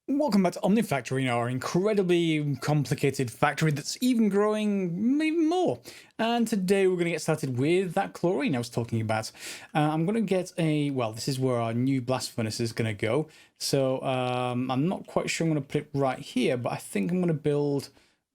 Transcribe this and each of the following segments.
Welcome back to Omnifactory, our incredibly complicated factory that's even growing even more. And today we're going to get started with that chlorine I was talking about. I'm going to get this is where our new blast furnace is going to go. So I'm not quite sure I'm going to put it right here, but I think I'm going to build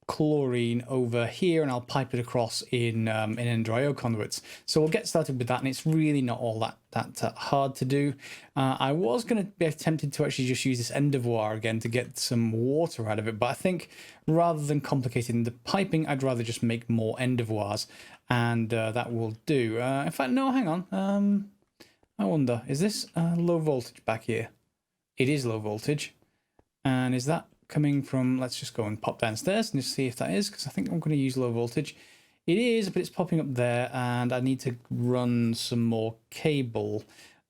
chlorine over here and I'll pipe it across in NDRIO conduits. So we'll get started with that, and it's really not all that hard to do. I was going to be tempted to actually just use this endeavour again to get some water out of it, but I think rather than complicating the piping, I'd rather just make more endeavours, and that will do. In fact, no, hang on. I wonder, is this low voltage back here? It is low voltage. And is that coming from, let's just go and pop downstairs and just see if that is, because I think I'm going to use low voltage. It is, but it's popping up there, and I need to run some more cable.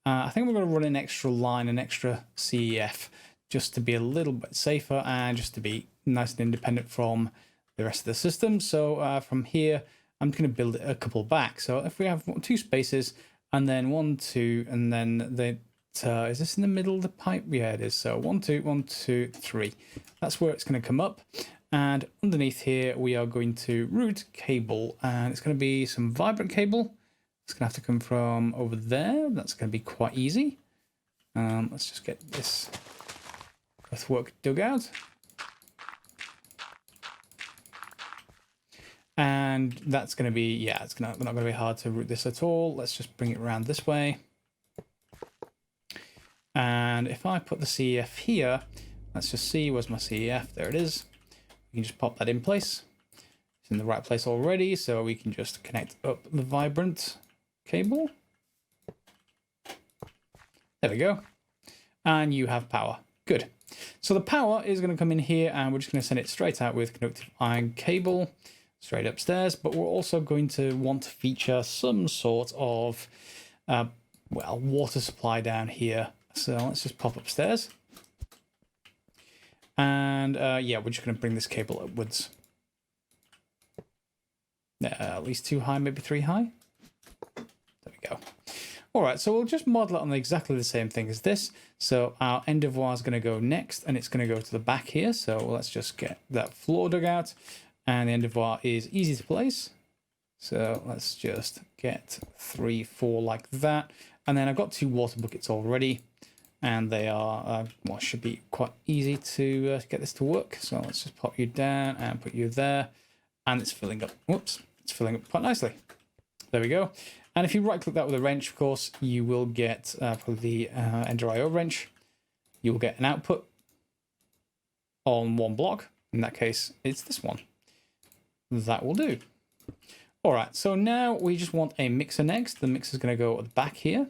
I think we're going to run an extra line, an extra CEF, just to be a little bit safer and just to be nice and independent from the rest of the system. So from here, I'm going to build a couple back. So if we have two spaces, and then 1, 2, and then is this in the middle of the pipe? Yeah, it is. So 1, 2, 1, 2, 3. That's where it's going to come up. And underneath here, we are going to route cable, and it's going to be some vibrant cable. It's going to have to come from over there. That's going to be quite easy. Let's just get this earthwork dug out. And that's going to be, yeah, it's not going to be hard to route this at all. Let's just bring it around this way. And if I put the CEF here, let's just see, where's my CEF? There it is. We can just pop that in place. It's in the right place already, so we can just connect up the vibrant cable. There we go. And you have power. Good. So the power is going to come in here, and we're just going to send it straight out with conductive iron cable straight upstairs, but we're also going to want to feature some sort of, water supply down here. So let's just pop upstairs. And yeah, we're just going to bring this cable upwards. At least 2 high, maybe 3 high. There we go. All right, so we'll just model it on exactly the same thing as this. So our endeavour is going to go next, and it's going to go to the back here. So let's just get that floor dug out. And the endeavour is easy to place. So let's just get 3, 4 like that. And then I've got 2 water buckets already. And they are, should be quite easy to get this to work. So let's just pop you down and put you there. And it's filling up. Whoops. It's filling up quite nicely. There we go. And if you right click that with a wrench, of course, you will get probably the NDRIO wrench. You will get an output on 1 block. In that case, it's this one. That will do. All right. So now we just want a mixer next. The mixer is going to go at the back here,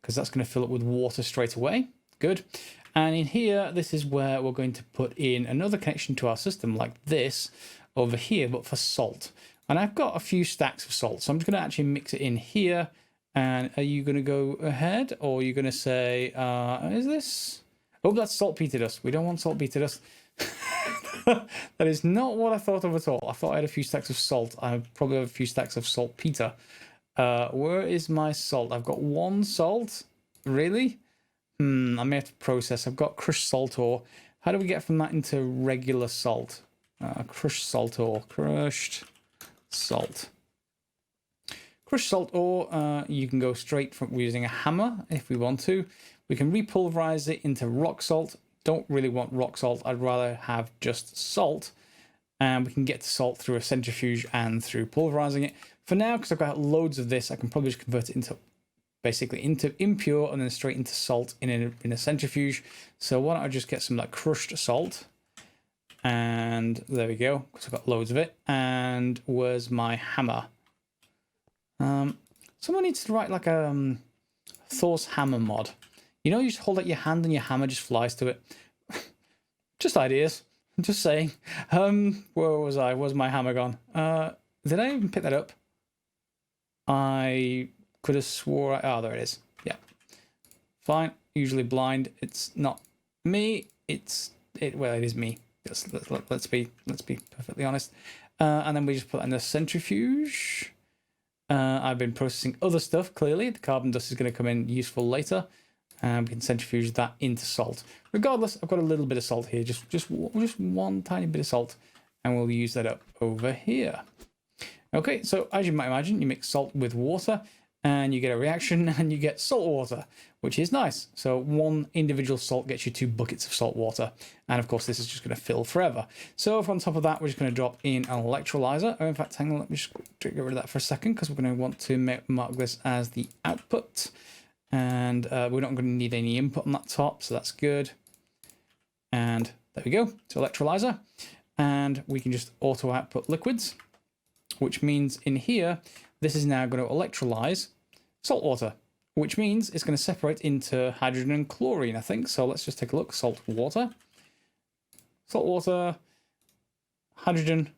because that's going to fill up with water straight away. Good. And in here, this is where we're going to put in another connection to our system like this over here, but for salt. And I've got a few stacks of salt, so I'm just going to actually mix it in here. And are you going to go ahead, or are you going to say, is this? Oh, that's saltpeter dust. We don't want saltpeter dust. That is not what I thought of at all. I thought I had a few stacks of salt. I probably have a few stacks of saltpeter. Where is my salt? I've got 1 salt. Really? I may have to process. I've got crushed salt ore. How do we get from that into regular salt? Crushed salt ore. Crushed salt. Crushed salt ore, you can go straight from using a hammer if we want to. We can repulverize it into rock salt. Don't really want rock salt. I'd rather have just salt. And we can get to salt through a centrifuge and through pulverizing it. For now, because I've got loads of this, I can probably just convert it into impure and then straight into salt in a centrifuge. So why don't I just get some like crushed salt? And there we go, because I've got loads of it. And where's my hammer? Someone needs to write like a Thor's hammer mod. You know, you just hold out your hand and your hammer just flies to it. Just ideas. I'm just saying. Where was I? Where's my hammer gone? Did I even pick that up? I could have swore. Oh, there it is. Yeah. Fine. Usually blind. It's not me. Well, it is me. Let's be perfectly honest. And then we just put that in the centrifuge. I've been processing other stuff. Clearly, the carbon dust is going to come in useful later. and we can centrifuge that into salt. Regardless, I've got a little bit of salt here, just one tiny bit of salt, and we'll use that up over here. Okay, so as you might imagine, you mix salt with water and you get a reaction and you get salt water, which is nice. So one individual salt gets you 2 buckets of salt water. And of course, this is just going to fill forever. So on top of that, we're just going to drop in an electrolyzer. Oh, in fact, hang on, let me just get rid of that for a second because we're going to want to mark this as the output. And we're not going to need any input on that top, so that's good. And there we go, so electrolyzer. And we can just auto output liquids, which means in here, this is now going to electrolyze salt water, which means it's going to separate into hydrogen and chlorine, I think. So let's just take a look. Salt water, hydrogen,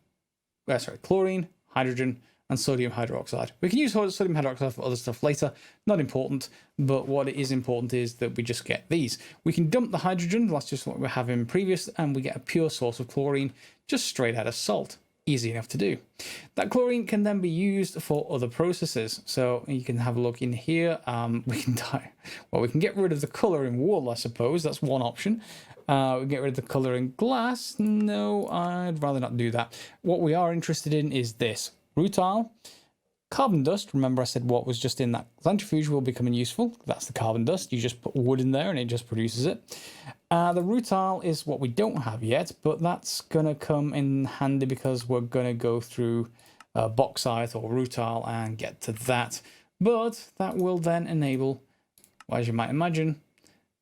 chlorine, hydrogen, and sodium hydroxide. We can use sodium hydroxide for other stuff later, not important, but what it is important is that we just get these. We can dump the hydrogen, that's just what we have in previous, and we get a pure source of chlorine just straight out of salt. Easy enough to do. That chlorine can then be used for other processes. So you can have a look in here. We can get rid of the color in wool, I suppose. That's one option. We can get rid of the color in glass. No, I'd rather not do that. What we are interested in is this. Rutile, carbon dust. Remember I said what was just in that centrifuge will become useful. That's the carbon dust. You just put wood in there and it just produces it. The rutile is what we don't have yet, but that's going to come in handy because we're going to go through bauxite or rutile and get to that. But that will then enable, well, as you might imagine,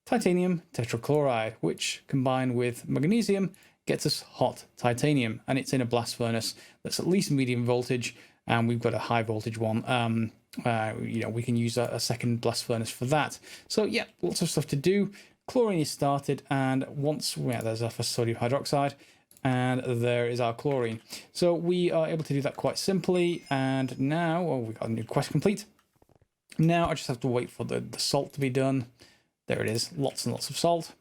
titanium tetrachloride, which combined with magnesium gets us hot titanium. And it's in a blast furnace that's at least medium voltage, and we've got a high voltage one. We can use a second blast furnace for that. So yeah, lots of stuff to do. Chlorine is started, and there's our first sodium hydroxide, and there is our chlorine. So we are able to do that quite simply, and now, we've got a new quest complete. Now I just have to wait for the salt to be done. There it is, lots and lots of salt.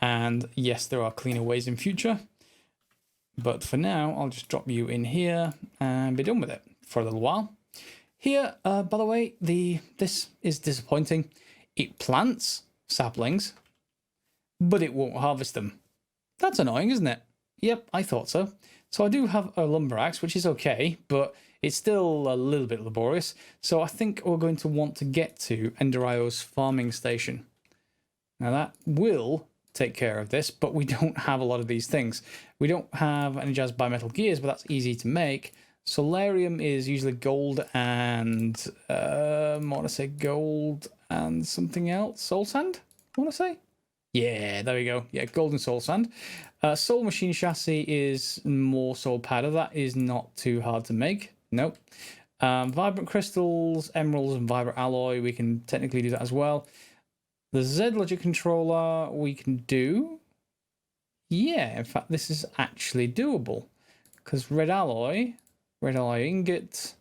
And yes, there are cleaner ways in future, but for now, I'll just drop you in here and be done with it for a little while. Here, by the way, this is disappointing. It plants saplings, but it won't harvest them. That's annoying, isn't it? Yep, I thought so. So I do have a lumber axe, which is okay, but it's still a little bit laborious. So I think we're going to want to get to Enderio's farming station. Now that will take care of this, but we don't have a lot of these things. We don't have energized bimetal gears, but that's easy to make. Solarium is usually gold and I want to say gold and something else. Soul sand, I want to say. Yeah, there we go. Yeah, gold and soul sand. Soul machine chassis is more soul powder. That is not too hard to make. Nope. Vibrant crystals, emeralds, and vibrant alloy. We can technically do that as well. The Z logic controller we can do. Yeah, in fact, this is actually doable because red alloy ingot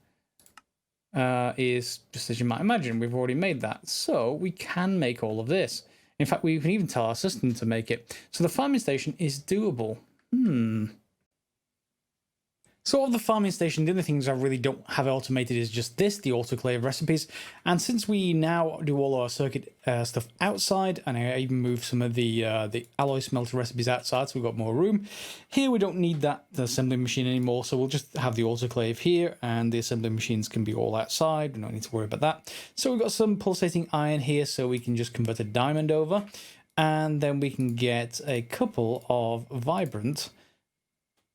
is just as you might imagine. We've already made that, so we can make all of this. In fact, we can even tell our system to make it. So the farming station is doable. So of the farming station, the only things I really don't have automated is just this, the autoclave recipes. And since we now do all our circuit stuff outside, and I even moved some of the alloy smelter recipes outside, so we've got more room. Here we don't need the assembly machine anymore, so we'll just have the autoclave here, and the assembly machines can be all outside. We don't need to worry about that. So we've got some pulsating iron here, so we can just convert a diamond over, and then we can get a couple of vibrant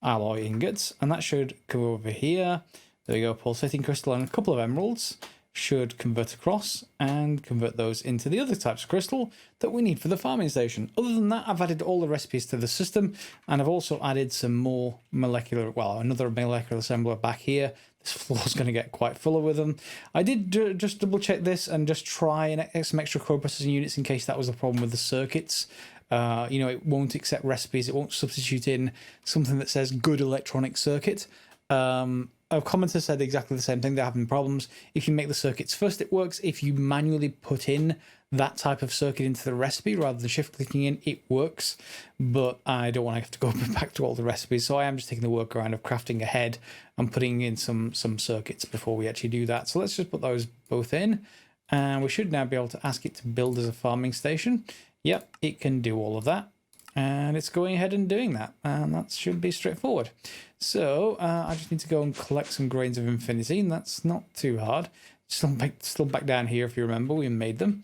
alloy ingots, and that should come over here. There we go, pulsating crystal and a couple of emeralds should convert across and convert those into the other types of crystal that we need for the farming station. Other than that, I've added all the recipes to the system, and I've also added some more another molecular assembler back here. This floor's going to get quite full with them. I did just double check this and just try and some extra code processing units in case that was the problem with the circuits. It won't accept recipes. It won't substitute in something that says good electronic circuit. A commenter said exactly the same thing. They're having problems. If you make the circuits first, it works. If you manually put in that type of circuit into the recipe rather than shift clicking in, it works. But I don't want to have to go back to all the recipes. So I am just taking the workaround of crafting ahead and putting in some circuits before we actually do that. So let's just put those both in. And we should now be able to ask it to build as a farming station. Yep, it can do all of that. And it's going ahead and doing that. And that should be straightforward. So I just need to go and collect some grains of infinity. And that's not too hard. Still back down here, if you remember, we made them.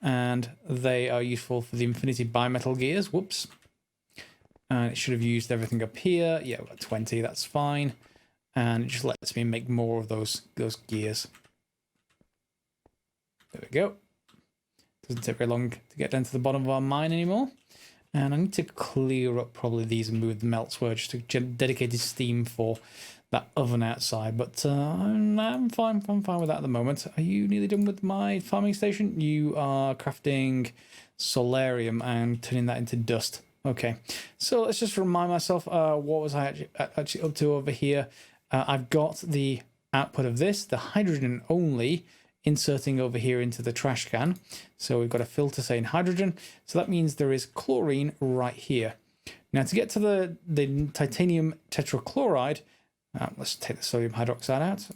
And they are useful for the infinity bimetal gears. Whoops. And it should have used everything up here. Yeah, we've got 20, that's fine. And it just lets me make more of those gears. There we go. Doesn't take very long to get down to the bottom of our mine anymore. And I need to clear up probably these and move them elsewhere, just to dedicated steam for that oven outside. But I'm fine. I'm fine with that at the moment. Are you nearly done with my farming station? You are crafting Solarium and turning that into dust. Okay, so let's just remind myself, what was I actually up to over here? I've got the output of this, the hydrogen only, inserting over here into the trash can. So we've got a filter saying hydrogen. So that means there is chlorine right here. Now to get to the titanium tetrachloride, let's take the sodium hydroxide out.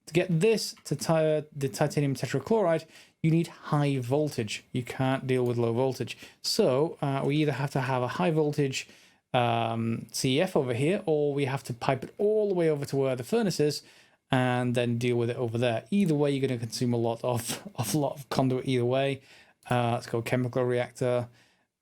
To get this to the titanium tetrachloride, you need high voltage. You can't deal with low voltage. So we either have to have a high voltage CEF over here, or we have to pipe it all the way over to where the furnace is and then deal with it over there. Either way, you're going to consume a lot of conduit either way. Let's go chemical reactor.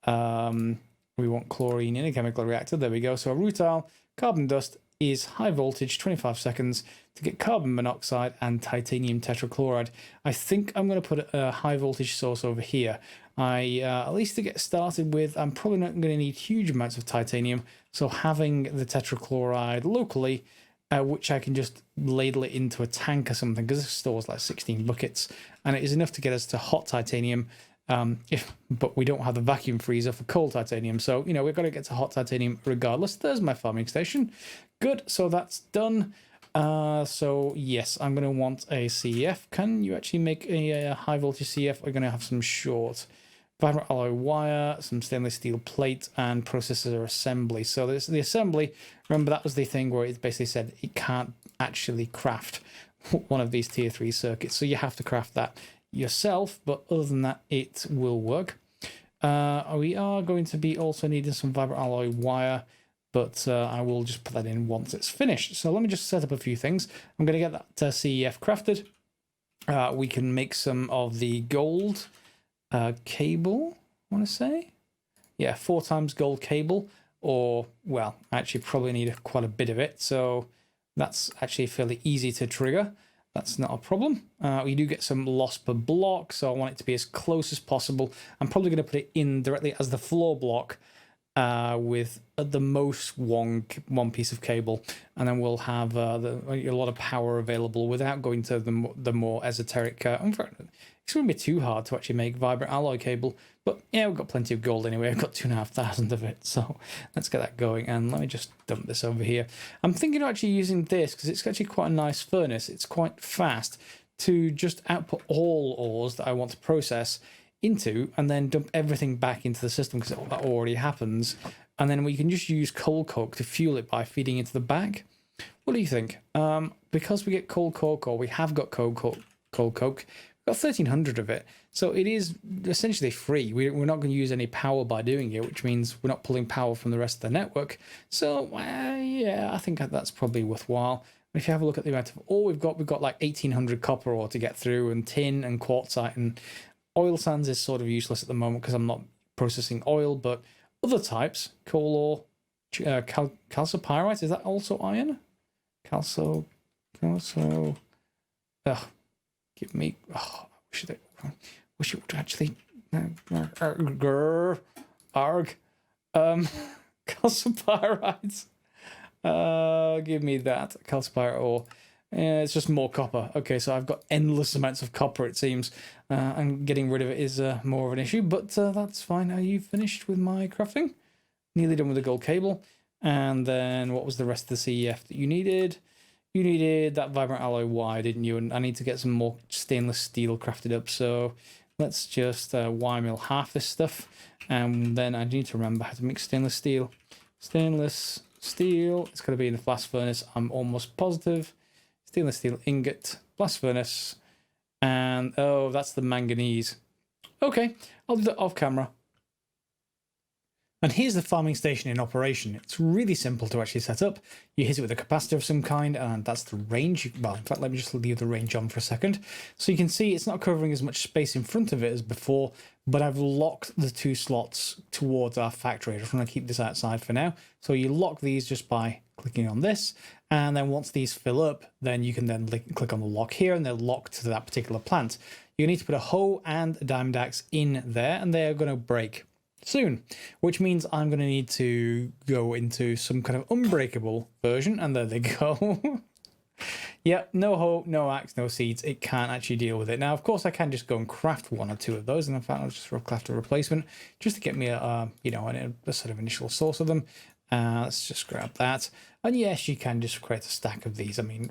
We want chlorine in a chemical reactor. There we go. So a rutile, carbon dust is high voltage, 25 seconds to get carbon monoxide and titanium tetrachloride. I think I'm going to put a high voltage source over here. At least to get started with, I'm probably not going to need huge amounts of titanium. So having the tetrachloride locally, which I can just ladle it into a tank or something, because this stores like 16 buckets, and it is enough to get us to hot titanium. But we don't have the vacuum freezer for cold titanium, so you know we've got to get to hot titanium regardless. There's my farming station. Good, so that's done. So yes, I'm going to want a CEF. Can you actually make a high voltage CEF? We're going to have some short vibrant alloy wire, some stainless steel plate, and processor assembly. So there's the assembly. Remember, that was the thing where it basically said it can't actually craft one of these tier 3 circuits, so you have to craft that yourself, but other than that, it will work. We are going to be also needing some vibrant alloy wire, but I will just put that in once it's finished. So let me just set up a few things. I'm going to get that CEF crafted. We can make some of the gold cable, I want to say. Yeah, 4 times gold cable, or, well, I actually probably need quite a bit of it, so that's actually fairly easy to trigger. That's not a problem. We do get some loss per block, so I want it to be as close as possible. I'm probably going to put it in directly as the floor block with at the most one piece of cable, and then we'll have a lot of power available without going to the more esoteric. In fact, it's going to be too hard to actually make vibrant alloy cable, but yeah, we've got plenty of gold anyway. I've got 2,500 of it, so let's get that going. And let me just dump this over here. I'm thinking of actually using this because it's actually quite a nice furnace. It's quite fast to just output all ores that I want to process into, and then dump everything back into the system because that already happens. And then we can just use coal coke to fuel it by feeding into the back. What do you think? Because we get coal coke, or we have got coal coke, we've got 1,300 of it, so it is essentially free. We're not going to use any power by doing it, which means we're not pulling power from the rest of the network. So yeah, I think that's probably worthwhile. If you have a look at the amount of ore we've got like 1,800 copper ore to get through, and tin and quartzite, and oil sands is sort of useless at the moment because I'm not processing oil, but other types, coal ore, calcipyrite, is that also iron? Give me, I wish it would actually, calcipyrite, give me that, calcipyrite ore. It's just more copper. Okay, so I've got endless amounts of copper, it seems, and getting rid of it is more of an issue, but that's fine. Are you finished with my crafting? Nearly done with the gold cable. And then what was the rest of the CEF that you needed? You needed that vibrant alloy wire, didn't you? And I need to get some more stainless steel crafted up, so let's just wire mill half this stuff, and then I need to remember how to make stainless steel. Stainless steel, it's going to be in the blast furnace, I'm almost positive. Stainless steel ingot, blast furnace, And, oh, that's the manganese. Okay, I'll do that off camera. And here's the farming station in operation. It's really simple to actually set up. You hit it with a capacitor of some kind, and that's the range. Well, in fact, let me just leave the range on for a second. So you can see it's not covering as much space in front of it as before, but I've locked the 2 slots towards our factory. I just want to keep this outside for now. So you lock these just by clicking on this, and then once these fill up, then you can then click on the lock here, and they're locked to that particular plant. You need to put a hoe and a diamond axe in there, and they're going to break soon, which means I'm going to need to go into some kind of unbreakable version, and there they go. Yeah, no hoe, no axe, no seeds. It can't actually deal with it. Now, of course, I can just go and craft 1 or 2 of those, and in fact, I'll just craft a replacement just to get me a sort of initial source of them. Let's just grab that. And yes, you can just create a stack of these. I mean,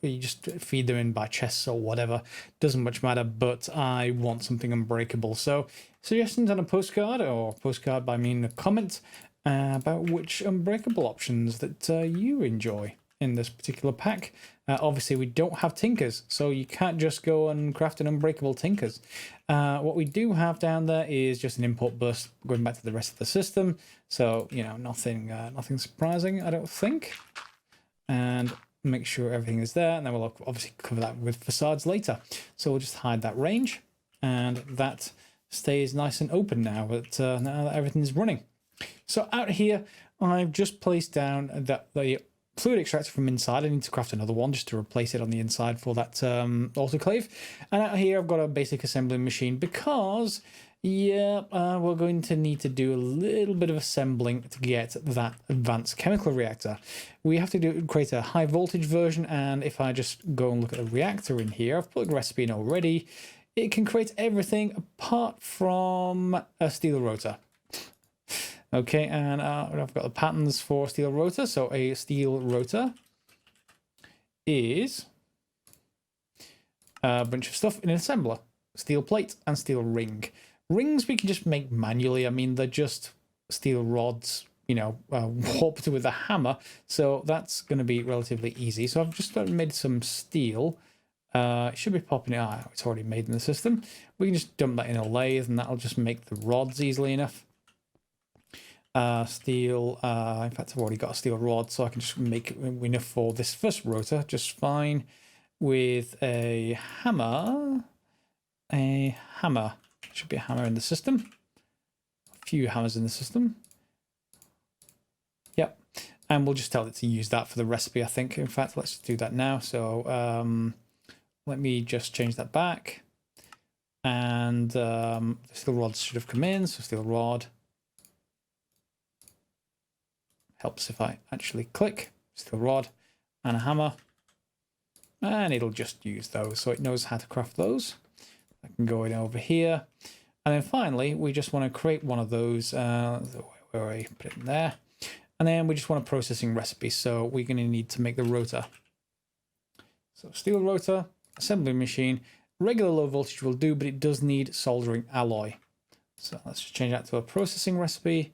you just feed them in by chests or whatever. Doesn't much matter, but I want something unbreakable. So suggestions on a postcard, or postcard by mean a comment about which unbreakable options that you enjoy in this particular pack. Obviously, we don't have tinkers, so you can't just go and craft an unbreakable tinkers. What we do have down there is just an import bus going back to the rest of the system. So, nothing surprising, I don't think. And make sure everything is there, and then we'll obviously cover that with facades later. So we'll just hide that range, and that stays nice and open now now that everything's running. So out here, I've just placed down the fluid extractor from inside. I need to craft another one just to replace it on the inside for that autoclave. And out here I've got a basic assembling machine because, we're going to need to do a little bit of assembling to get that advanced chemical reactor. We have to create a high voltage version, and if I just go and look at the reactor in here, I've put a recipe in already. It can create everything apart from a steel rotor. Okay, and I've got the patterns for steel rotor. So a steel rotor is a bunch of stuff in an assembler. Steel plate and steel ring. Rings we can just make manually. I mean, they're just steel rods, warped with a hammer. So that's going to be relatively easy. So I've just made some steel. It should be popping out. It's already made in the system. We can just dump that in a lathe, and that'll just make the rods easily enough. Steel, in fact, I've already got a steel rod, so I can just make enough for this first rotor just fine with a hammer. Should be a hammer in the system. A few hammers in the system. Yep. And we'll just tell it to use that for the recipe, I think. In fact, let's do that now. So let me just change that back. And the steel rods should have come in, so steel rod. Helps if I actually click steel rod and a hammer, and it'll just use those, so it knows how to craft those. I can go in over here, and then finally we just want to create one of those where I put it in there, and then we just want a processing recipe. So we're going to need to make the rotor. So steel rotor, assembly machine, regular low voltage will do, but it does need soldering alloy. So let's just change that to a processing recipe.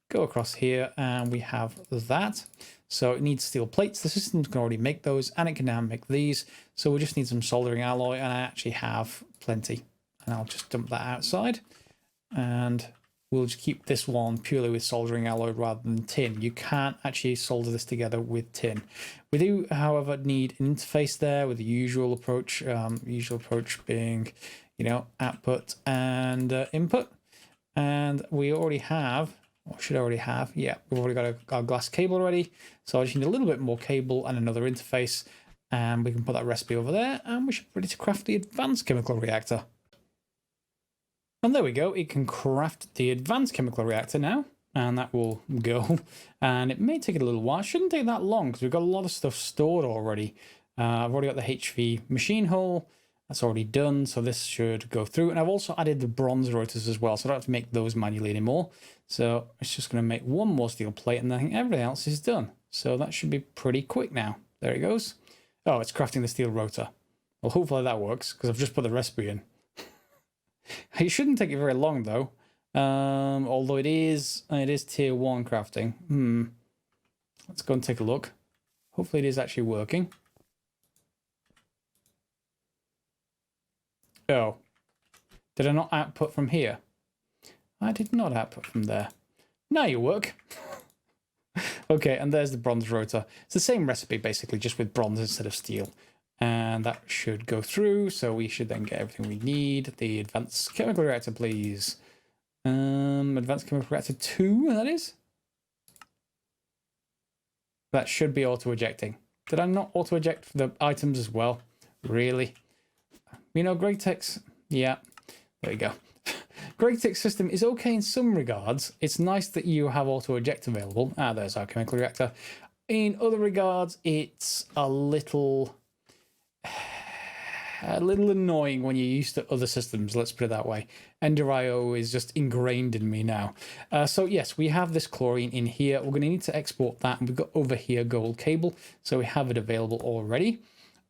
Go across here, and we have that. So it needs steel plates. The system can already make those, and it can now make these. So we just need some soldering alloy, and I actually have plenty. And I'll just dump that outside, and we'll just keep this one purely with soldering alloy rather than tin. You can't actually solder this together with tin. We do, however, need an interface there with the usual approach. Usual approach being, output and input. And we already have. Or should already have. Yeah, we've already got our glass cable ready. So I just need a little bit more cable and another interface. And we can put that recipe over there. And we should be ready to craft the advanced chemical reactor. And there we go. It can craft the advanced chemical reactor now. And that will go. And it may take it a little while. It shouldn't take that long because we've got a lot of stuff stored already. I've already got the HV machine hull. That's already done, so this should go through. And I've also added the bronze rotors as well, so I don't have to make those manually anymore. So it's just going to make one more steel plate, and I think everything else is done. So that should be pretty quick now. There it goes. Oh, it's crafting the steel rotor. Well, hopefully that works, because I've just put the recipe in. It shouldn't take it very long, though. Although it is tier 1 crafting. Let's go and take a look. Hopefully it is actually working. Oh. Did I not output from here? I did not output from there. Now you work. Okay, and there's the bronze rotor. It's the same recipe, basically, just with bronze instead of steel. And that should go through, so we should then get everything we need. The advanced chemical reactor, please. Advanced chemical reactor 2, that is? That should be auto-ejecting. Did I not auto-eject for the items as well? Really? You know, Greatex... Yeah, there you go. Greatex system is okay in some regards. It's nice that you have auto-eject available. Ah, there's our chemical reactor. In other regards, it's a little annoying when you're used to other systems, let's put it that way. Ender.io is just ingrained in me now. So yes, we have this chlorine in here. We're going to need to export that, and we've got over here gold cable, so we have it available already.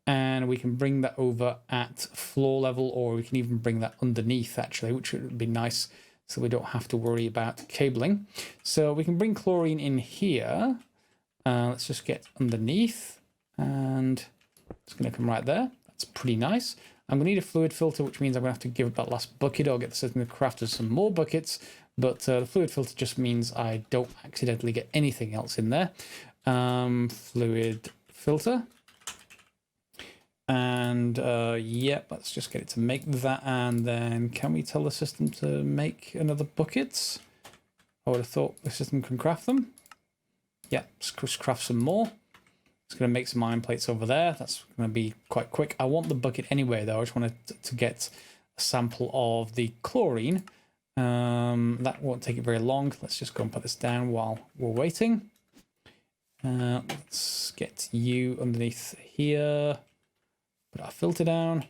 And we can bring that over at floor level, or we can even bring that underneath, actually, which would be nice, so we don't have to worry about cabling. So we can bring chlorine in here. Let's just get underneath, and it's going to come right there. That's pretty nice. I'm going to need a fluid filter, which means I'm going to have to give it that last bucket, or get the system to craft us some more buckets. But the fluid filter just means I don't accidentally get anything else in there. Fluid filter. And yeah, let's just get it to make that. And then can we tell the system to make another bucket? I would have thought the system can craft them. Yeah, let's craft some more. It's going to make some iron plates over there. That's going to be quite quick. I want the bucket anyway, though. I just wanted to get a sample of the chlorine. That won't take it very long. Let's just go and put this down while we're waiting. Let's get you underneath here. Put our filter down.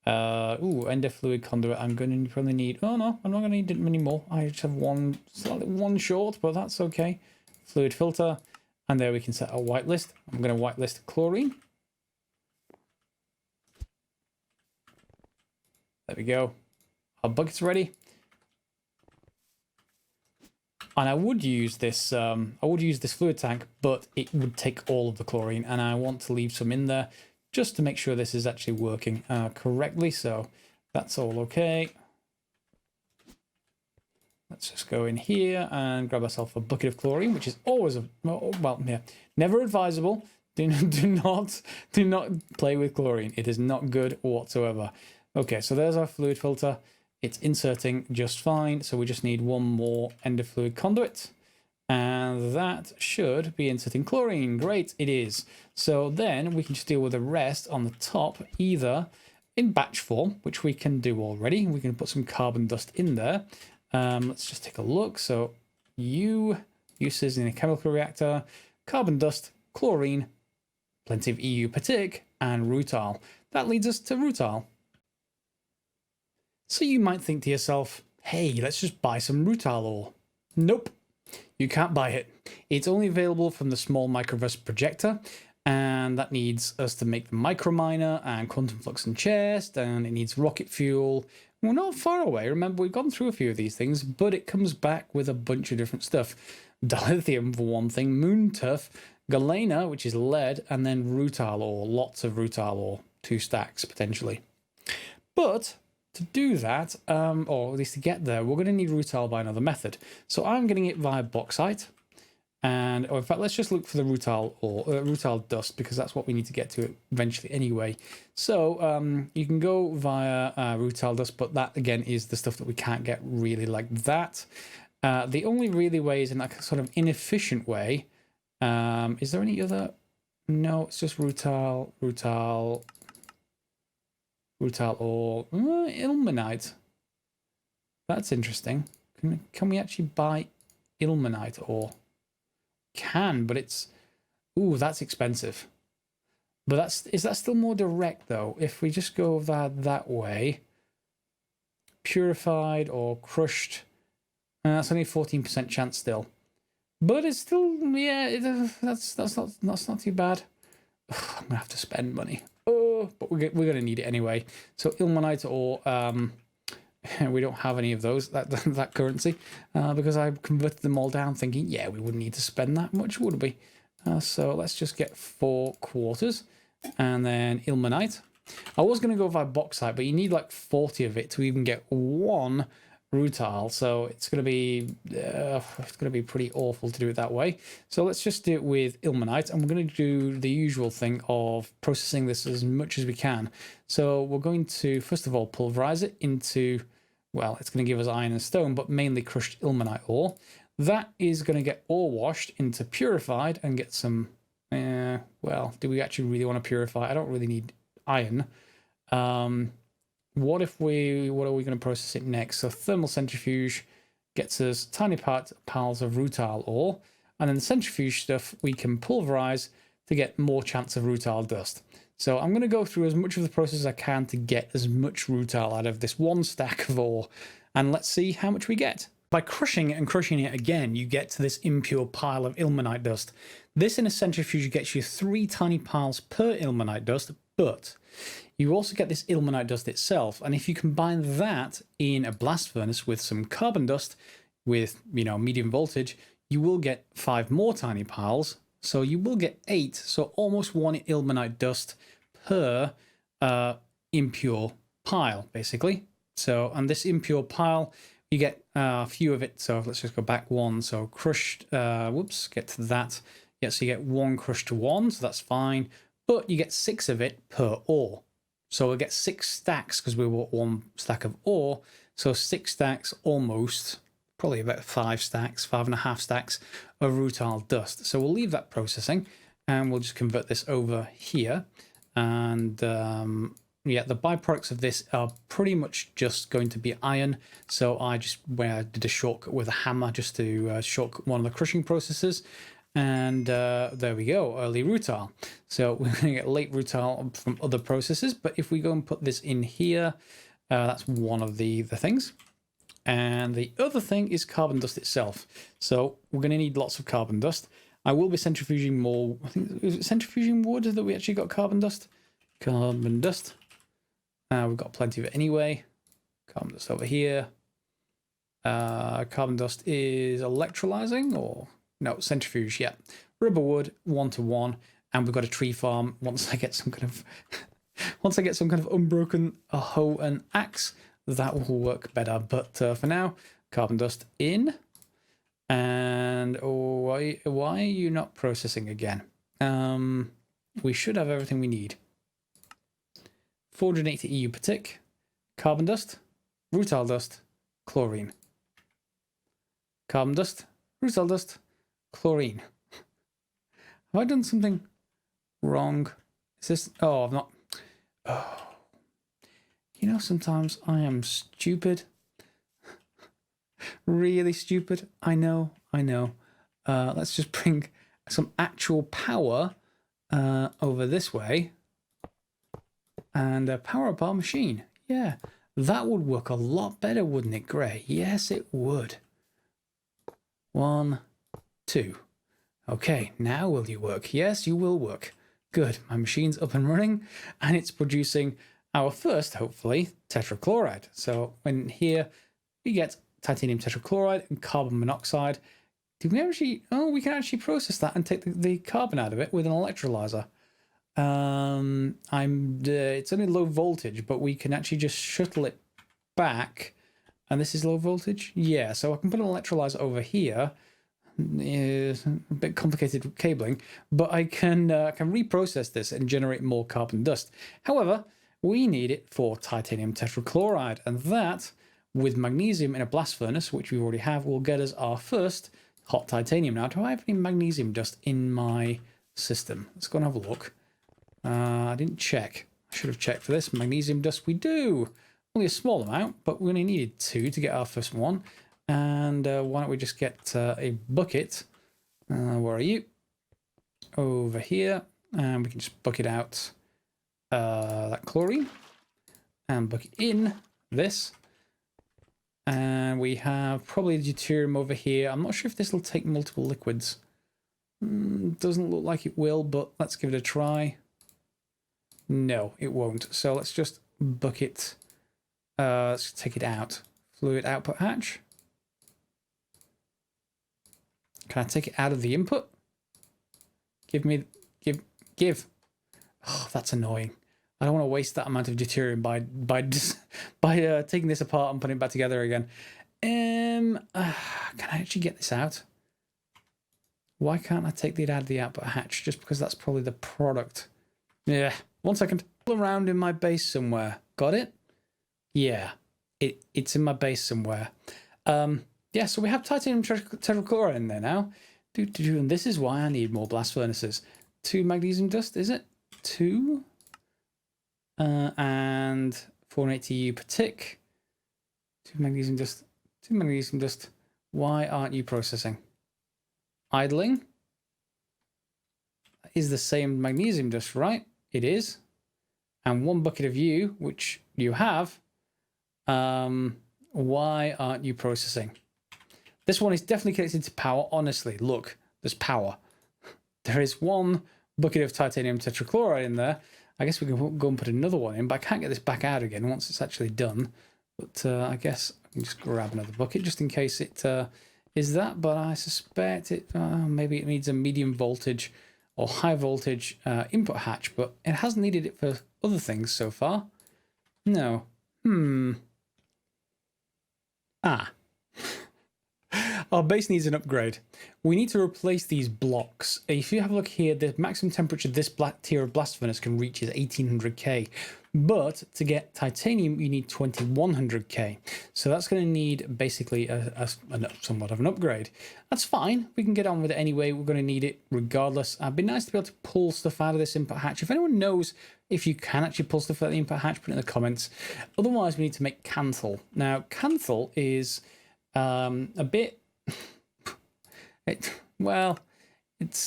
Ooh, ender fluid conduit. I'm going to probably need... Oh, no, I'm not going to need many more. I just have one short, but that's okay. Fluid filter. And there we can set a whitelist. I'm going to whitelist chlorine. There we go. Our bucket's ready. And I would use this fluid tank, but it would take all of the chlorine, and I want to leave some in there just to make sure this is actually working correctly. So that's all okay. Let's just go in here and grab ourselves a bucket of chlorine, which is always never advisable. Do not play with chlorine. It is not good whatsoever. Okay, so there's our fluid filter. It's inserting just fine. So we just need one more ender fluid conduit. And that should be inserting chlorine. Great, it is. So then we can just deal with the rest on the top, either in batch form, which we can do already. We can put some carbon dust in there. Let's just take a look. So uses in a chemical reactor, carbon dust, chlorine, plenty of EU per tick, and rutile. That leads us to rutile. So you might think to yourself, hey, let's just buy some rutile ore. Nope. You can't buy it. It's only available from the small microburst projector, and that needs us to make the microminer and quantum flux and chest, and it needs rocket fuel. We're not far away. Remember, we've gone through a few of these things, but it comes back with a bunch of different stuff. Dilithium for one thing, moon tuff, galena, which is lead, and then rutile ore. Lots of rutile ore. 2 stacks, potentially. But to do that, or at least to get there, we're going to need rutile by another method. So I'm getting it via bauxite. And, or in fact, let's just look for the rutile or rutile dust, because that's what we need to get to eventually anyway. So you can go via rutile dust, but that again is the stuff that we can't get really like that. The only really way is in that sort of inefficient way. Is there any other? No, it's just rutile or ilmenite. That's interesting. Can we actually buy ilmenite ore? Can, but it's... Ooh, that's expensive. But is that still more direct, though? If we just go that way... Purified or crushed... that's only 14% chance still. But it's still... Yeah, that's not too bad. I'm going to have to spend money. Oh, but we're going to need it anyway. So ilmenite ore... we don't have any of those, that currency, because I converted them all down thinking, yeah, we wouldn't need to spend that much, would we? So let's just get 4 quarters, and then ilmenite. I was going to go via bauxite, but you need like 40 of it to even get one rutile, so it's going to be pretty awful to do it that way. So let's just do it with ilmenite, and we're going to do the usual thing of processing this as much as we can. So we're going to first of all pulverize it into, well, it's going to give us iron and stone, but mainly crushed ilmenite ore. That is going to get ore washed into purified and get some, well, do we actually really want to purify? I don't really need iron. What are we going to process it next? So thermal centrifuge gets us tiny piles of rutile ore, and then the centrifuge stuff we can pulverize to get more chance of rutile dust. So I'm going to go through as much of the process as I can to get as much rutile out of this one stack of ore, and let's see how much we get. By crushing it and crushing it again, you get to this impure pile of ilmenite dust. This in a centrifuge gets you 3 tiny piles per ilmenite dust, but you also get this ilmenite dust itself, and if you combine that in a blast furnace with some carbon dust with, medium voltage, you will get 5 more tiny piles, so you will get 8, so almost 1 ilmenite dust per impure pile, basically. So, and this impure pile, you get a few of it, so let's just go back 1, so crushed, get to that. Yeah, so you get 1 crushed to 1, so that's fine, but you get 6 of it per ore. So we'll get 6 stacks because we bought 1 stack of ore. So 6 stacks, almost, probably about 5 stacks, 5.5 stacks of rutile dust. So we'll leave that processing and we'll just convert this over here. And yeah, the byproducts of this are pretty much just going to be iron. So I did a shortcut with a hammer just to shortcut one of the crushing processes. And there we go, early rutile. So we're going to get late rutile from other processes, but if we go and put this in here, that's one of the things. And the other thing is carbon dust itself. So we're going to need lots of carbon dust. I will be centrifuging more. I think, is it centrifuging wood that we actually got carbon dust? Carbon dust. We've got plenty of it anyway. Carbon dust over here. Carbon dust is electrolyzing or... No, centrifuge, yeah. Rubber wood, 1-to-1, and we've got a tree farm. Once I get some kind of unbroken hoe and axe, that will work better. But for now, carbon dust in. And why are you not processing again? We should have everything we need. 480 EU per tick, carbon dust, rutile dust, chlorine. Carbon dust, rutile dust, chlorine. Have I done something wrong? Is this... Oh, I've not... Oh. Sometimes I am stupid. Really stupid. I know. Let's just bring some actual power over this way. And power up our machine. Yeah, that would work a lot better, wouldn't it, Gray? Yes, it would. 1, 2. Okay, now will you work? Yes, you will work. Good, my machine's up and running, and it's producing our first, hopefully, tetrachloride. So in here, we get titanium tetrachloride and carbon monoxide. Did we actually... Oh, we can actually process that and take the carbon out of it with an electrolyzer. It's only low voltage, but we can actually just shuttle it back. And this is low voltage? Yeah, so I can put an electrolyzer over here. Is a bit complicated cabling, but I can reprocess this and generate more carbon dust. However, we need it for titanium tetrachloride, and that, with magnesium in a blast furnace, which we already have, will get us our first hot titanium. Now, do I have any magnesium dust in my system? Let's go and have a look. I didn't check. I should have checked for this. Magnesium dust we do. Only a small amount, but we only needed 2 to get our first one. And why don't we just get a bucket? Where are you? Over here. And we can just bucket out that chlorine. And bucket in this. And we have probably the deuterium over here. I'm not sure if this will take multiple liquids. Doesn't look like it will, but let's give it a try. No, it won't. So let's just bucket. Let's take it out. Fluid output hatch. Can I take it out of the input? Give. Oh, that's annoying. I don't want to waste that amount of deuterium by taking this apart and putting it back together again. Can I actually get this out? Why can't I take it out of the output hatch? Just because that's probably the product. Yeah, 1 second. Around in my base somewhere. Got it? Yeah, it's in my base somewhere. Yeah, so we have titanium tetrachloride in there now. And this is why I need more blast furnaces. 2 magnesium dust, is it? 2. And 480 U per tick. 2 magnesium dust. 2 magnesium dust. Why aren't you processing? Idling is the same magnesium dust, right? It is. And 1 bucket of U, which you have. Why aren't you processing? This one is definitely connected to power. Honestly, look, there's power. There is 1 bucket of titanium tetrachloride in there. I guess we can go and put another one in, but I can't get this back out again once it's actually done. But I guess I can just grab another bucket just in case it is that. But I suspect maybe it needs a medium voltage or high voltage input hatch, but it hasn't needed it for other things so far. No. Our base needs an upgrade. We need to replace these blocks. If you have a look here, the maximum temperature this tier of blast furnace can reach is 1800K. But to get titanium, you need 2100K. So that's going to need basically somewhat of an upgrade. That's fine. We can get on with it anyway. We're going to need it regardless. It'd be nice to be able to pull stuff out of this input hatch. If anyone knows if you can actually pull stuff out of the input hatch, put it in the comments. Otherwise, we need to make Canthal. Now, Canthal is a bit... It needs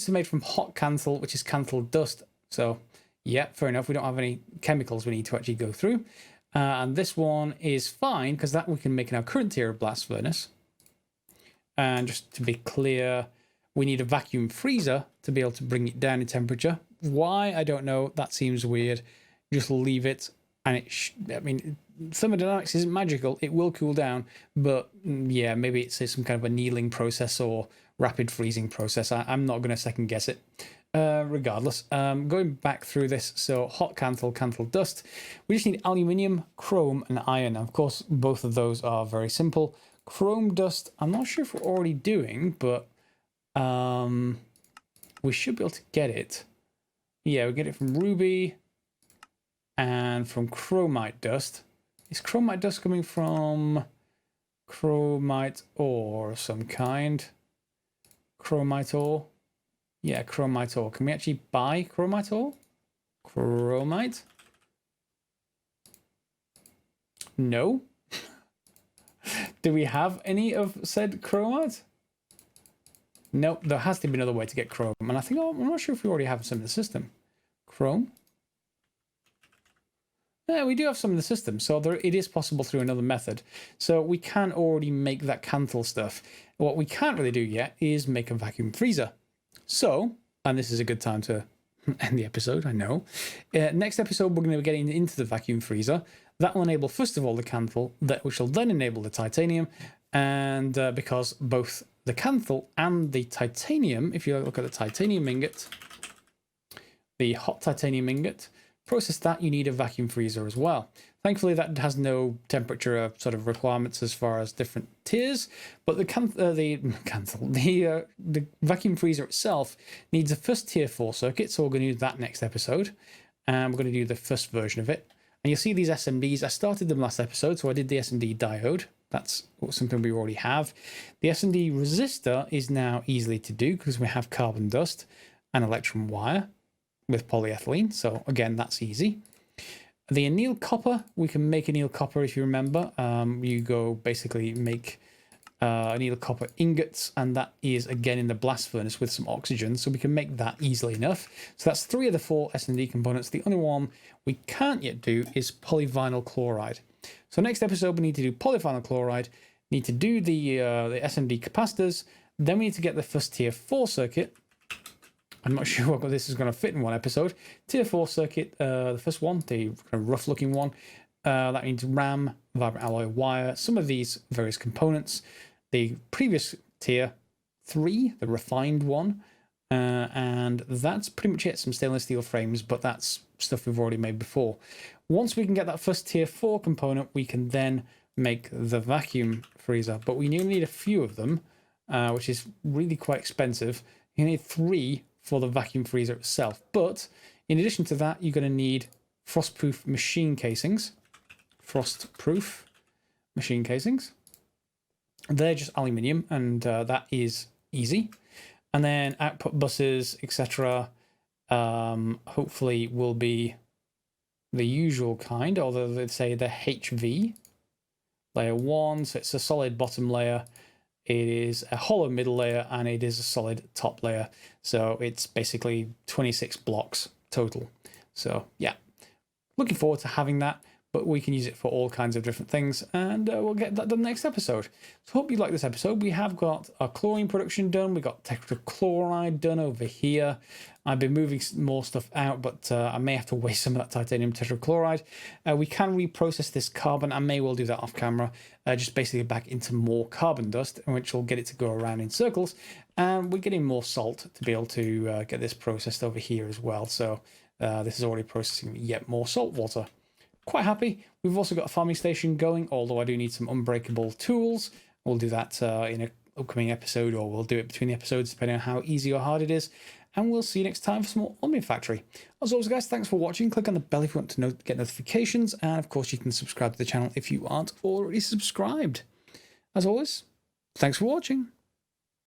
to be made from hot Canthal, which is Canthal dust. So, yeah, fair enough. We don't have any chemicals we need to actually go through. And this one is fine, because that we can make in our current tier of blast furnace. And just to be clear, we need a vacuum freezer to be able to bring it down in temperature. Why? I don't know. That seems weird. Just leave it. And thermodynamics isn't magical. It will cool down. But yeah, maybe it's some kind of annealing process or rapid freezing process. I'm not going to second guess it. Regardless, going back through this, so hot Canthal dust. We just need aluminium, chrome, and iron. Of course, both of those are very simple. Chrome dust, I'm not sure if we're already doing, but we should be able to get it. Yeah, we get it from ruby and from chromite dust. Is chromite dust coming from chromite ore of some kind? Chromite ore? Yeah, chromite ore. Can we actually buy chromite ore? Chromite? No. Do we have any of said chromite? Nope, there has to be another way to get chrome. And I think, I'm not sure if we already have some in the system. Chrome? Yeah, we do have some in the system, so it is possible through another method. So we can already make that Canthal stuff. What we can't really do yet is make a vacuum freezer. So, and this is a good time to end the episode, I know. Next episode, we're going to be getting into the vacuum freezer. That will enable, first of all, the Canthal, which will then enable the titanium. And because both the Canthal and the titanium, if you look at the titanium ingot, the hot titanium ingot, process that, you need a vacuum freezer as well. Thankfully, that has no temperature sort of requirements as far as different tiers, but the vacuum freezer itself needs a first tier 4 circuit, so we're going to do that next episode, and we're going to do the first version of it. And you'll see these SMDs. I started them last episode, so I did the SMD diode. That's something we already have. The SMD resistor is now easily to do because we have carbon dust and electron wire with polyethylene. So again, that's easy. The annealed copper, we can make annealed copper if you remember. You go basically make annealed copper ingots, and that is again in the blast furnace with some oxygen. So we can make that easily enough. So that's 3 of the 4 SMD components. The only one we can't yet do is polyvinyl chloride. So next episode, we need to do polyvinyl chloride, need to do the SMD capacitors, then we need to get the first tier 4 circuit. I'm not sure what this is going to fit in one episode. Tier 4 circuit, the first one, the kind of rough looking one, that needs RAM, vibrant alloy wire, some of these various components. The previous tier 3, the refined one, And that's pretty much it. Some stainless steel frames, but that's stuff we've already made before. Once we can get that first tier 4 component, we can then make the vacuum freezer. But we only need a few of them, which is really quite expensive. You need 3 for the vacuum freezer itself. But in addition to that, you're going to need frostproof machine casings. Frostproof machine casings. They're just aluminium, and that is easy. And then output buses, etc. Hopefully will be the usual kind, although they'd say the HV. Layer 1, so it's a solid bottom layer. It is a hollow middle layer, and it is a solid top layer. So it's basically 26 blocks total. So yeah, looking forward to having that. But we can use it for all kinds of different things, and we'll get that done next episode. So hope you like this episode. We have got our chlorine production done. We got tetrachloride done over here. I've been moving more stuff out, but I may have to waste some of that titanium tetrachloride. We can reprocess this carbon. I may well do that off camera, just basically back into more carbon dust, which will get it to go around in circles. And we're getting more salt to be able to get this processed over here as well. So this is already processing yet more salt water. Quite happy. We've also got a farming station going, although I do need some unbreakable tools. We'll do that in an upcoming episode, or we'll do it between the episodes, depending on how easy or hard it is. And we'll see you next time for some more Omnifactory. As always, guys, thanks for watching. Click on the bell if you want to get notifications. And of course, you can subscribe to the channel if you aren't already subscribed. As always, thanks for watching.